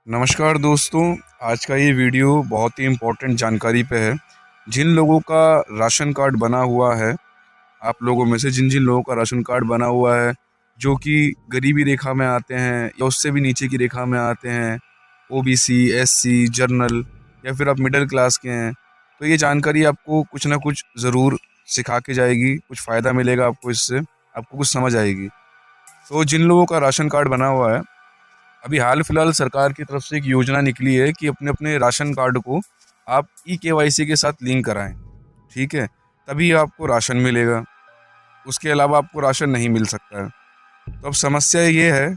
नमस्कार दोस्तों। आज का ये वीडियो बहुत ही इम्पोर्टेंट जानकारी पे है। जिन लोगों का राशन कार्ड बना हुआ है, आप लोगों में से जिन जिन लोगों का राशन कार्ड बना हुआ है, जो कि गरीबी रेखा में आते हैं या उससे भी नीचे की रेखा में आते हैं, ओबीसी, एससी, जनरल, या फिर आप मिडिल क्लास के हैं, तो ये जानकारी आपको कुछ ना कुछ ज़रूर सिखा के जाएगी। कुछ फ़ायदा मिलेगा आपको इससे, आपको कुछ समझ आएगी। तो जिन लोगों का राशन कार्ड बना हुआ है, अभी हाल फिलहाल सरकार की तरफ से एक योजना निकली है कि अपने अपने राशन कार्ड को आप ई-केवाईसी के साथ लिंक कराएं। ठीक है, तभी आपको राशन मिलेगा। उसके अलावा आपको राशन नहीं मिल सकता है। तो अब समस्या ये है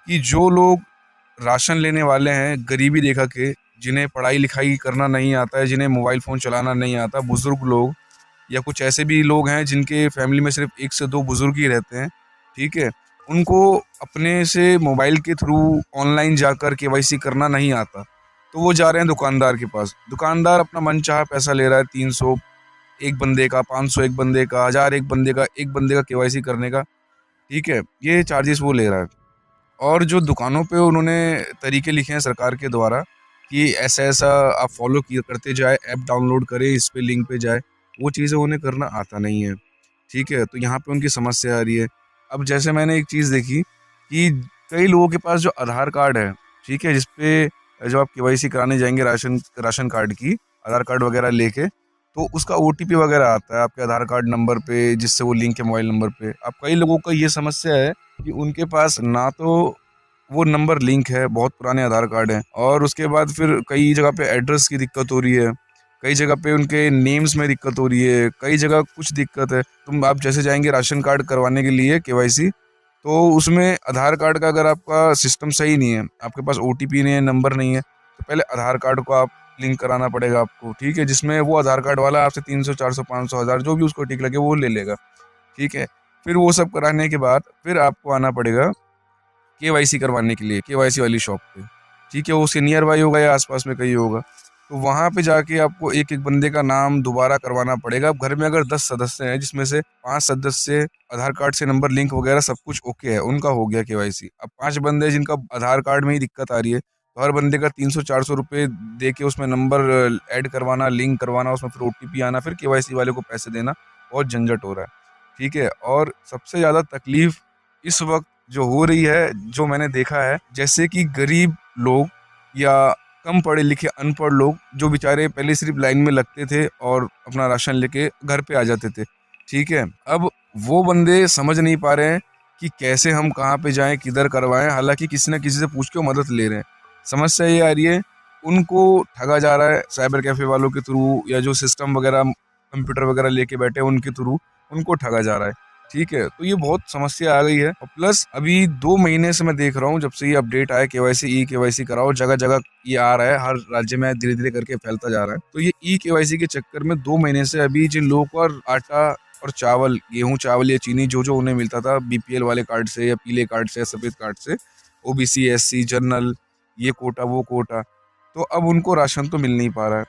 कि जो लोग राशन लेने वाले हैं गरीबी रेखा के, जिन्हें पढ़ाई लिखाई करना नहीं आता है, जिन्हें मोबाइल फ़ोन चलाना नहीं आता, बुज़ुर्ग लोग या कुछ ऐसे भी लोग हैं जिनके फैमिली में सिर्फ 1 से 2 बुज़ुर्ग ही रहते हैं, ठीक है? उनको अपने से मोबाइल के थ्रू ऑनलाइन जाकर केवाईसी करना नहीं आता, तो वो जा रहे हैं दुकानदार के पास। दुकानदार अपना मनचाहा पैसा ले रहा है, 300 एक बंदे का, 500 एक बंदे का, 1000 एक बंदे का केवाईसी करने का, ठीक है? ये चार्जेस वो ले रहा है। और जो दुकानों पे उन्होंने तरीके लिखे हैं सरकार के द्वारा कि ऐसा-ऐसा आप फ़ॉलो किया करते जाएँ, ऐप डाउनलोड करें, इस पे लिंक पे जाएँ, वो चीज़ें उन्हें करना आता नहीं है, ठीक है? तो यहाँ पे उनकी समस्या आ रही है। अब जैसे मैंने एक चीज़ देखी कि कई लोगों के पास जो आधार कार्ड है, ठीक है? जिसपे जब आप केवाईसी कराने जाएँगे राशन राशन कार्ड की, आधार कार्ड वगैरह लेके, तो उसका ओटीपी वगैरह आता है आपके आधार कार्ड नंबर पे, जिससे वो लिंक है मोबाइल नंबर पे। अब कई लोगों का ये समस्या है कि उनके पास ना तो वो नंबर लिंक है, बहुत पुराने आधार कार्ड हैं, और उसके बाद फिर कई जगह पे एड्रेस की दिक्कत हो रही है, कई जगह पे उनके नेम्स में दिक्कत हो रही है, कई जगह कुछ दिक्कत है। तुम आप जैसे जाएँगे राशन कार्ड करवाने के लिए केवाईसी, तो उसमें आधार कार्ड का अगर आपका सिस्टम सही नहीं है, आपके पास ओटीपी नहीं है, नंबर नहीं है, तो पहले आधार कार्ड को आप लिंक कराना पड़ेगा आपको, ठीक है? जिसमें वो आधार कार्ड वाला आपसे 300, 400, 500, 1000 जो भी उसको ठीक लगे वो ले लेगा, ठीक है? फिर वो सब कराने के बाद फिर आपको आना पड़ेगा केवाईसी करवाने के लिए, केवाईसी वाली शॉप पे, ठीक है? वो उसके नियर बाई होगा या आस-पास में कहीं होगा। तो वहाँ पे जाके आपको एक-एक बंदे का नाम दोबारा करवाना पड़ेगा। अब घर में अगर 10 सदस्य हैं, जिसमें से 5 सदस्य आधार कार्ड से नंबर लिंक वगैरह सब कुछ ओके है, उनका हो गया केवाईसी। अब 5 बंदे जिनका आधार कार्ड में ही दिक्कत आ रही है, तो हर बंदे का 300-400 रुपए दे के उसमें नंबर ऐड करवाना, लिंक करवाना, उसमें फिर ओटीपी आना, फिर केवाईसी वाले को पैसे देना, बहुत झंझट हो रहा है, ठीक है? और सबसे ज़्यादा तकलीफ़ इस वक़्त जो हो रही है, जो मैंने देखा है, जैसे कि गरीब लोग या कम पढ़े लिखे अनपढ़ लोग, जो बेचारे पहले सिर्फ लाइन में लगते थे और अपना राशन लेके घर पे आ जाते थे, ठीक है? अब वो बंदे समझ नहीं पा रहे हैं कि कैसे हम कहाँ पे जाएँ, किधर करवाएँ, हालाँकि किसी न किसी से पूछ के वो मदद ले रहे हैं। समस्या ये आ रही है, उनको ठगा जा रहा है साइबर कैफ़े वालों के थ्रू, या जो सिस्टम वगैरह, कंप्यूटर वगैरह लेके बैठे हैं उनके थ्रू, उनको ठगा जा रहा है। ठीक है, तो ये बहुत समस्या आ गई है, और प्लस अभी 2 महीने से मैं देख रहा हूँ, जब से ये अपडेट आया केवाईसी, ई-केवाईसी कराओ, जगह-जगह ये आ रहा है, हर राज्य में धीरे-धीरे करके फैलता जा रहा है। तो ये ई-केवाईसी के चक्कर में 2 महीने से अभी जिन लोगों को आटा और चावल, गेहूँ, चावल या चीनी जो-जो उन्हें मिलता था बीपीएल वाले कार्ड से या पीले कार्ड से या सफ़ेद कार्ड से, ओबीसी, एससी, जनरल, ये कोटा, वो कोटा, तो अब उनको राशन तो मिल नहीं पा रहा है।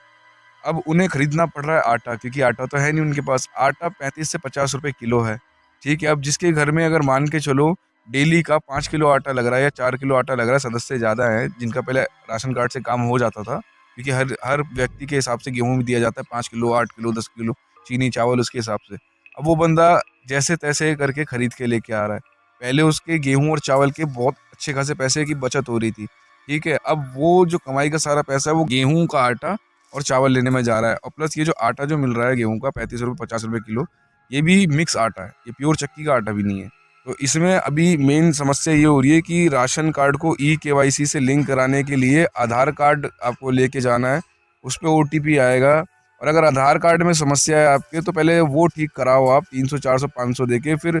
अब उन्हें खरीदना पड़ रहा है आटा, क्योंकि आटा तो है नहीं उनके पास। आटा 35 से 50 रुपए किलो है, ठीक है? अब जिसके घर में अगर मान के चलो डेली का 5 किलो आटा लग रहा है या 4 किलो आटा लग रहा है, सदस्य ज़्यादा हैं, जिनका पहले राशन कार्ड से काम हो जाता था, क्योंकि हर हर व्यक्ति के हिसाब से गेहूँ भी दिया जाता है, 5 किलो, 8 किलो, 10 किलो, चीनी, चावल उसके हिसाब से। अब वो बंदा जैसे-तैसे करके खरीद के लेके आ रहा है। पहले उसके गेहूँ और चावल के बहुत अच्छे खासे पैसे की बचत हो रही थी, ठीक है? अब वो जो कमाई का सारा पैसा है, वो गेहूँ का आटा और चावल लेने में जा रहा है, और प्लस ये जो आटा जो मिल रहा है गेहूँ का 35 रुपए, 50 रुपए किलो, ये भी मिक्स आटा है, ये प्योर चक्की का आटा भी नहीं है। तो इसमें अभी मेन समस्या ये हो रही है कि राशन कार्ड को ई-केवाईसी से लिंक कराने के लिए आधार कार्ड आपको लेके जाना है, उस पे ओटीपी आएगा, और अगर आधार कार्ड में समस्या है आपके, तो पहले वो ठीक कराओ आप 300, 400, 500 देके, फिर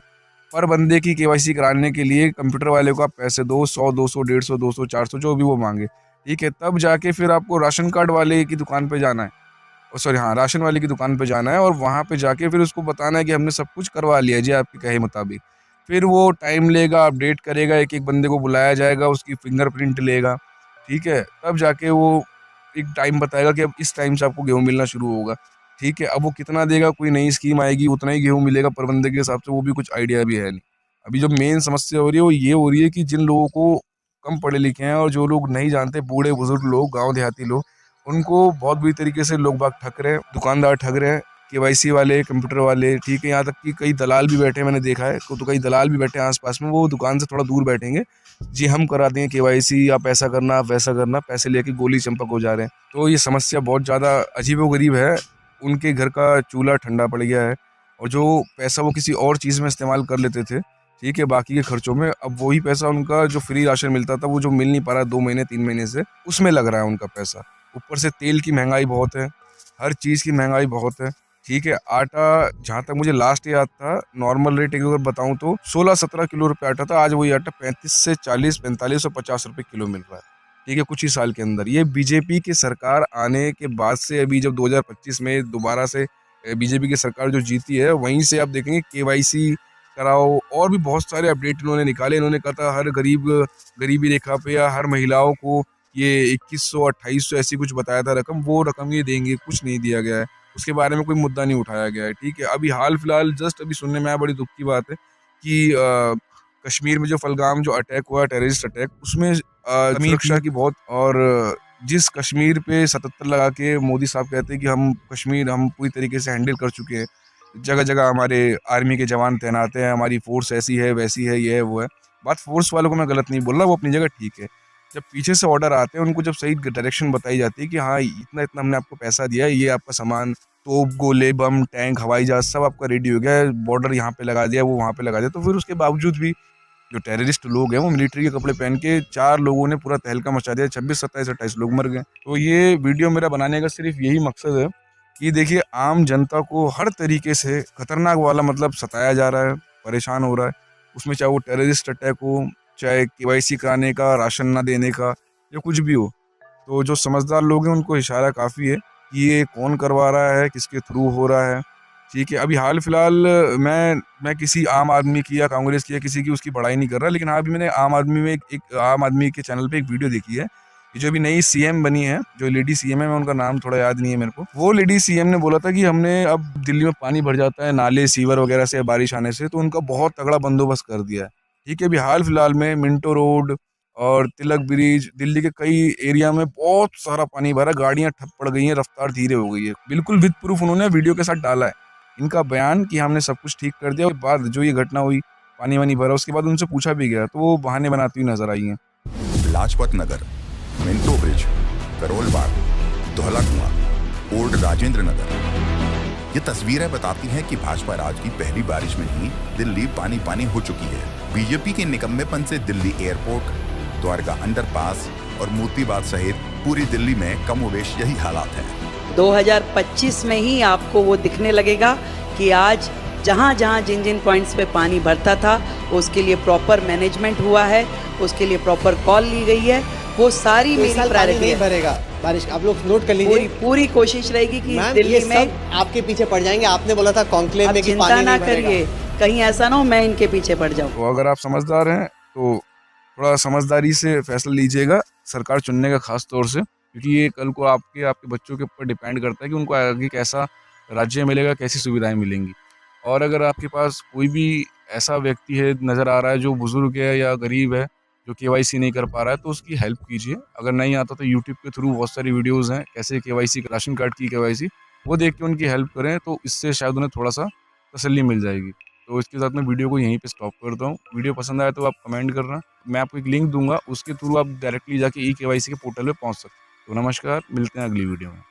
पर बंदे की केवाईसी कराने के लिए कंप्यूटर वाले को आप पैसे दो, 100, 200, 150, 200, 400 जो भी वो माँगे, ठीक है? तब जाके फिर आपको राशन कार्ड वाले की दुकान पे जाना है, सॉरी हाँ, राशन वाले की दुकान पे जाना है, और वहाँ पे जाके फिर उसको बताना है कि हमने सब कुछ करवा लिया है जी आपके कहे मुताबिक। फिर वो टाइम लेगा, अपडेट करेगा, एक-एक बंदे को बुलाया जाएगा, उसकी फिंगरप्रिंट लेगा, ठीक है? तब जाके वो एक टाइम बताएगा कि अब इस टाइम से आपको गेहूँ मिलना शुरू होगा, ठीक है? अब वो कितना देगा, कोई नई स्कीम आएगी, उतना ही गेहूँ मिलेगा पर बंदे के हिसाब से, वो भी कुछ आइडिया भी है नहीं। अभी जो मेन समस्या हो रही है वो ये हो रही है कि जिन लोगों को कम पढ़े लिखे हैं और जो लोग नहीं जानते, बूढ़े बुजुर्ग लोग, गाँव देहाती लोग, उनको बहुत बुरी तरीके से लोग बाग ठग रहे हैं, दुकानदार ठग रहे हैं, केवाईसी वाले, कंप्यूटर वाले, ठीक है, यहाँ तक कि कई दलाल भी बैठे हैं, मैंने देखा है। तो कई दलाल भी बैठे हैं आसपास में, वो दुकान से थोड़ा दूर बैठेंगे, जी हम करा देंगे केवाईसी, आप ऐसा करना, आप वैसा करना, पैसे लेके गोली चंपक हो जा रहे हैं। तो ये समस्या बहुत ज़्यादा अजीबोगरीब है। उनके घर का चूल्हा ठंडा पड़ गया है और जो पैसा वो किसी और चीज़ में इस्तेमाल कर लेते थे, ठीक है, बाकी के खर्चों में, अब वही पैसा उनका जो फ्री राशन मिलता था, वो जो मिल नहीं पा रहा 2 महीने 3 महीने से, उसमें लग रहा है उनका पैसा। ऊपर से तेल की महंगाई बहुत है, हर चीज़ की महंगाई बहुत है, ठीक है। आटा, जहाँ तक मुझे लास्ट याद था, नॉर्मल रेट अगर बताऊँ तो 16-17 किलो रुपये आटा था, आज वही आटा 35 से 40, 45 और 50 रुपये किलो मिल रहा है, ठीक है, कुछ ही साल के अंदर। ये बीजेपी की सरकार आने के बाद से, अभी जब 2025 में दोबारा से बीजेपी की सरकार जो जीती है, वहीं से आप देखेंगे केवाईसी कराओ, और भी बहुत सारे अपडेट इन्होंने निकाले। इन्होंने कहा था हर गरीबी रेखा पे या हर महिलाओं को ये 2100 2800 ऐसी कुछ बताया था रकम, वो रकम ये देंगे, कुछ नहीं दिया गया है, उसके बारे में कोई मुद्दा नहीं उठाया गया है, ठीक है। अभी हाल फिलहाल जस्ट अभी सुनने में आया, बड़ी दुख की बात है कि कश्मीर में जो फलगाम जो अटैक हुआ, टेररिस्ट अटैक, उसमें सुरक्षा की बहुत, और जिस कश्मीर पे 77 लगा के मोदी साहब कहते हैं कि हम कश्मीर हम पूरी तरीके से हैंडल कर चुके हैं, जगह जगह हमारे आर्मी के जवान तैनात हैं, हमारी फोर्स ऐसी है वैसी है, ये है वो है। बात फोर्स वालों को मैं गलत नहीं बोल रहा, वो अपनी जगह ठीक है। जब पीछे से ऑर्डर आते हैं, उनको जब सही डायरेक्शन बताई जाती है कि हाँ इतना इतना हमने आपको पैसा दिया है, ये आपका सामान, तोप, गोले, बम, टैंक, हवाई जहाज सब आपका रेडी हो गया है, बॉर्डर यहाँ पे लगा दिया, वो वहाँ पे लगा दिया, तो फिर उसके बावजूद भी जो टेररिस्ट लोग हैं वो मिलिट्री के कपड़े पहन के, 4 लोगों ने पूरा तहलका मचा दिया, 26, 27, 28 लोग मर गए। तो ये वीडियो मेरा बनाने का सिर्फ यही मकसद है कि देखिए आम जनता को हर तरीके से खतरनाक वाला मतलब सताया जा रहा है, परेशान हो रहा है, उसमें चाहे वो टेररिस्ट अटैक हो, चाहे केवाईसी कराने का, राशन ना देने का, या कुछ भी हो। तो जो समझदार लोग हैं उनको इशारा काफ़ी है कि ये कौन करवा रहा है, किसके थ्रू हो रहा है, ठीक है। अभी हाल फिलहाल मैं किसी आम आदमी की या कांग्रेस की या किसी की उसकी बड़ाई नहीं कर रहा, लेकिन हाँ अभी मैंने आम आदमी में एक आम आदमी के चैनल पे एक वीडियो देखी है, ये जो अभी नई सीएम बनी है, जो लेडी सीएम है, मैं उनका नाम थोड़ा याद नहीं है मेरे को, वो लेडी सीएम ने बोला था कि हमने, अब दिल्ली में पानी भर जाता है नाले सीवर वगैरह से बारिश आने से, तो उनका बहुत तगड़ा बंदोबस्त कर दिया है, ठीक है। अभी हाल फिलहाल में मिंटो रोड और तिलक ब्रिज, दिल्ली के कई एरिया में बहुत सारा पानी भरा, गाड़ियां ठप पड़ गई हैं, रफ्तार धीरे हो गई है, बिल्कुल विद प्रूफ उन्होंने वीडियो के साथ डाला है इनका बयान कि हमने सब कुछ ठीक कर दिया। और बाद जो ये घटना हुई, पानी वानी भरा, उसके बाद उनसे पूछा भी गया तो वो बहाने बनाती हुई नजर आई हैं। लाजपत नगर, मिंटो ब्रिज, करोल बाग, धौला कुआं, ओल्ड राजेंद्र नगर, ये तस्वीरें बताती हैं कि भाजपा राज की पहली बारिश में ही दिल्ली पानी पानी हो चुकी है। बीजेपी के निकम्मेपन से दिल्ली एयरपोर्ट, द्वारका अंडरपास और मोतीबाग सहित पूरी दिल्ली में कमोवेश यही हालात है। 2025 में ही आपको वो दिखने लगेगा कि आज जहाँ जहाँ जिन जिन पॉइंट्स पे पानी भरता था, उसके लिए प्रॉपर मैनेजमेंट हुआ है, उसके लिए प्रॉपर कॉल ली गई है, वो सारी मेरी प्रायोरिटी है। भरेगा बारिश, आप लोग नोट कर लीजिए, पूरी कोशिश रहेगी कि दिल्ली में आपके पीछे पड़ जाएंगे। आपने बोला था कॉन्क्लेव में कि पानी चिंता ना करिए, कहीं ऐसा ना हो मैं इनके पीछे पड़ जाऊं। तो अगर आप समझदार हैं तो थोड़ा समझदारी से फैसला लीजिएगा, सरकार चुनने का खास तौर से, क्योंकि ये कल को आपके बच्चों के ऊपर डिपेंड करता है कि उनको आगे कैसा राज्य मिलेगा, कैसी सुविधाएं मिलेंगी। और अगर आपके पास कोई भी ऐसा व्यक्ति है नज़र आ रहा है जो बुजुर्ग है या गरीब है, जो केवाईसी नहीं कर पा रहा है, तो उसकी हेल्प कीजिए। अगर नहीं आता तो यूट्यूब के थ्रू बहुत सारी वीडियोस हैं कैसे केवाईसी, राशन कार्ड की केवाईसी, वो देख के उनकी हेल्प करें, तो इससे शायद उन्हें थोड़ा सा तसल्ली मिल जाएगी। तो इसके साथ मैं वीडियो को यहीं पे स्टॉप करता हूँ। वीडियो पसंद आया तो आप कमेंट करना, मैं आपको एक लिंक दूंगा, उसके थ्रू आप डायरेक्टली जाके ई केवाईसी के पोर्टल पे पहुँच सकते हो। तो नमस्कार, मिलते हैं अगली वीडियो में।